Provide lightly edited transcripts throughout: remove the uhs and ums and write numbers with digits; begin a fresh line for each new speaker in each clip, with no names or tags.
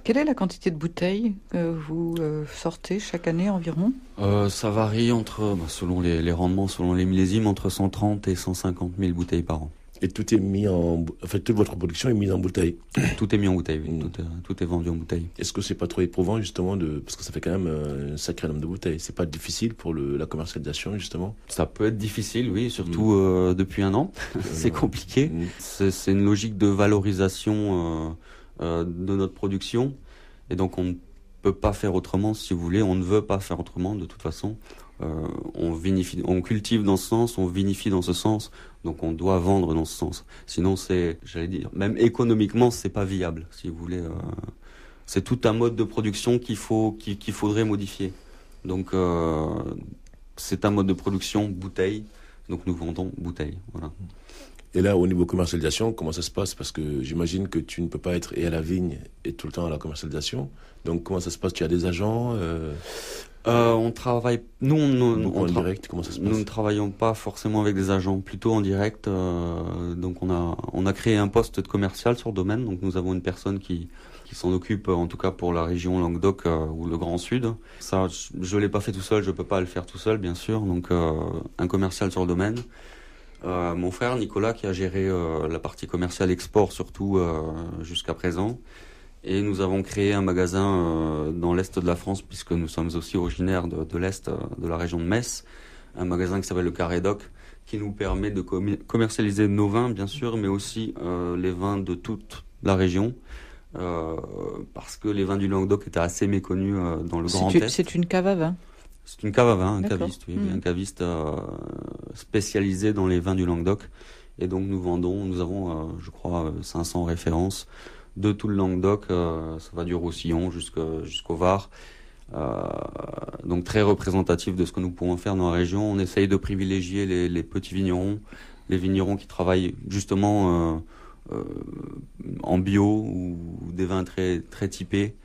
Quelle est la quantité de bouteilles que vous sortez chaque année environ?
Ça varie entre, selon les rendements, selon les millésimes, entre 130 et 150 000 bouteilles par an.
Et tout est mis toute votre production est mise en bouteille.
Tout est mis en bouteille, oui. Tout est vendu en bouteille.
Est-ce que c'est pas trop éprouvant, justement, parce que ça fait quand même un sacré nombre de bouteilles. C'est pas difficile pour la commercialisation, justement?
Ça peut être difficile, oui, surtout depuis un an. C'est compliqué. C'est une logique de valorisation de notre production. Et donc, on ne peut pas faire autrement, si vous voulez. On ne veut pas faire autrement, de toute façon. On cultive dans ce sens, on vinifie dans ce sens, donc on doit vendre dans ce sens. Sinon, même économiquement, c'est pas viable, si vous voulez. C'est tout un mode de production qu'il faudrait modifier. Donc, c'est un mode de production bouteille, donc nous vendons bouteille, voilà.
Et là, au niveau commercialisation, comment ça se passe? Parce que j'imagine que tu ne peux pas être et à la vigne et tout le temps à la commercialisation. Donc, comment ça se passe? Tu as des agents
on travaille.
En direct, comment ça se passe?
Nous ne travaillons pas forcément avec des agents, plutôt en direct. Donc, on a créé un poste de commercial sur le domaine. Donc, nous avons une personne qui s'en occupe, en tout cas pour la région Languedoc ou le Grand Sud. Ça, je l'ai pas fait tout seul. Je peux pas le faire tout seul, bien sûr. Donc, un commercial sur le domaine. Mon frère Nicolas qui a géré la partie commerciale export surtout jusqu'à présent. Et nous avons créé un magasin dans l'Est de la France, puisque nous sommes aussi originaires de l'Est, de la région de Metz. Un magasin qui s'appelle le Carré Doc, qui nous permet de commercialiser nos vins, bien sûr, mais aussi les vins de toute la région. Parce que les vins du Languedoc étaient assez méconnus dans le Grand Est.
C'est une cave à vin?
C'est une cave à vin, un
D'accord.
caviste, oui, un caviste spécialisé dans les vins du Languedoc. Et donc nous avons, je crois, 500 références de tout le Languedoc. Ça va du Roussillon jusqu'au Var. Donc très représentatif de ce que nous pouvons faire dans la région. On essaye de privilégier les petits vignerons, les vignerons qui travaillent justement en bio ou des vins très, très typés.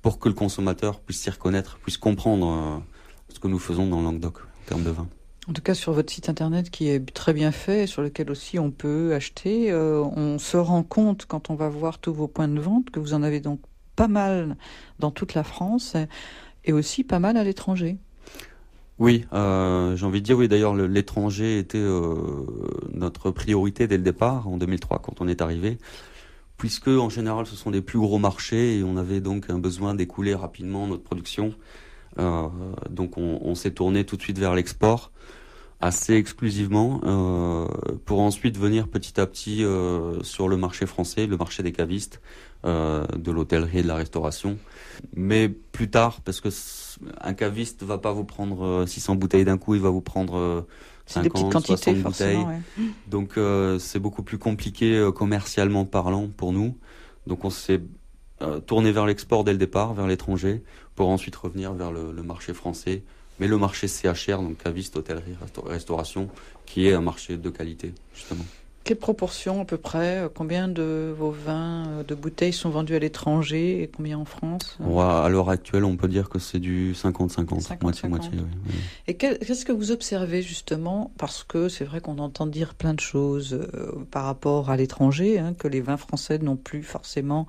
Pour que le consommateur puisse s'y reconnaître, puisse comprendre ce que nous faisons dans le Languedoc en termes de vin.
En tout cas, sur votre site internet qui est très bien fait, sur lequel aussi on peut acheter, on se rend compte quand on va voir tous vos points de vente que vous en avez donc pas mal dans toute la France et aussi pas mal à l'étranger.
Oui, j'ai envie de dire oui. D'ailleurs, l'étranger était notre priorité dès le départ en 2003 quand on est arrivé. Puisque en général ce sont des plus gros marchés et on avait donc un besoin d'écouler rapidement notre production. Donc on s'est tourné tout de suite vers l'export, assez exclusivement, pour ensuite venir petit à petit sur le marché français, le marché des cavistes, de l'hôtellerie et de la restauration. Mais plus tard, parce que un caviste va pas vous prendre 600 bouteilles d'un coup, il va vous prendre 50, 60 bouteilles. Ouais. Donc c'est beaucoup plus compliqué commercialement parlant pour nous. Donc on s'est tourné vers l'export dès le départ, vers l'étranger, pour ensuite revenir vers le marché français. Mais le marché CHR, donc caviste, hôtellerie, restauration, qui est un marché de qualité, justement.
Quelle proportion à peu près? Combien de vos vins de bouteilles sont vendus à l'étranger et combien en France?
À l'heure actuelle, on peut dire que c'est du 50-50, moitié-moitié. Oui.
Et qu'est-ce que vous observez justement? Parce que c'est vrai qu'on entend dire plein de choses par rapport à l'étranger, que les vins français n'ont plus forcément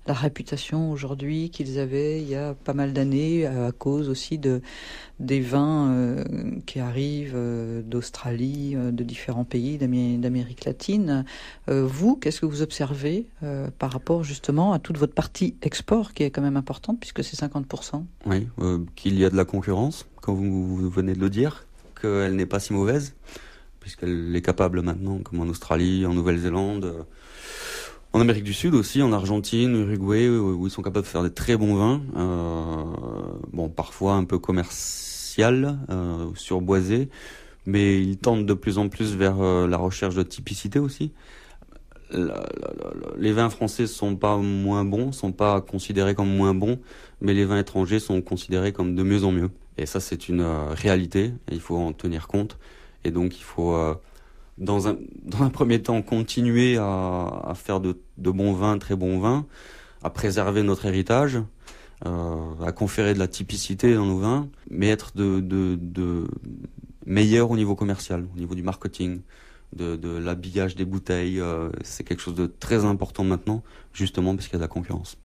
la réputation aujourd'hui qu'ils avaient il y a pas mal d'années à cause aussi des vins qui arrivent d'Australie, de différents pays d'Amérique latine. Vous, qu'est-ce que vous observez par rapport justement à toute votre partie export qui est quand même importante puisque c'est 50%?
Oui, qu'il y a de la concurrence, comme vous venez de le dire, qu'elle n'est pas si mauvaise, puisqu'elle est capable maintenant, comme en Australie, en Nouvelle-Zélande, en Amérique du Sud aussi, en Argentine, Uruguay, où ils sont capables de faire des très bons vins, parfois un peu commercial, surboisés, mais ils tendent de plus en plus vers la recherche de typicité aussi. Les vins français sont pas moins bons, sont pas considérés comme moins bons, mais les vins étrangers sont considérés comme de mieux en mieux. Et ça, c'est une réalité, et il faut en tenir compte. Et donc, il faut... Dans un premier temps, continuer à faire de bons vins, très bons vins, à préserver notre héritage, à conférer de la typicité dans nos vins, mais être de meilleur au niveau commercial, au niveau du marketing, de l'habillage des bouteilles. C'est quelque chose de très important maintenant, justement parce qu'il y a de la concurrence.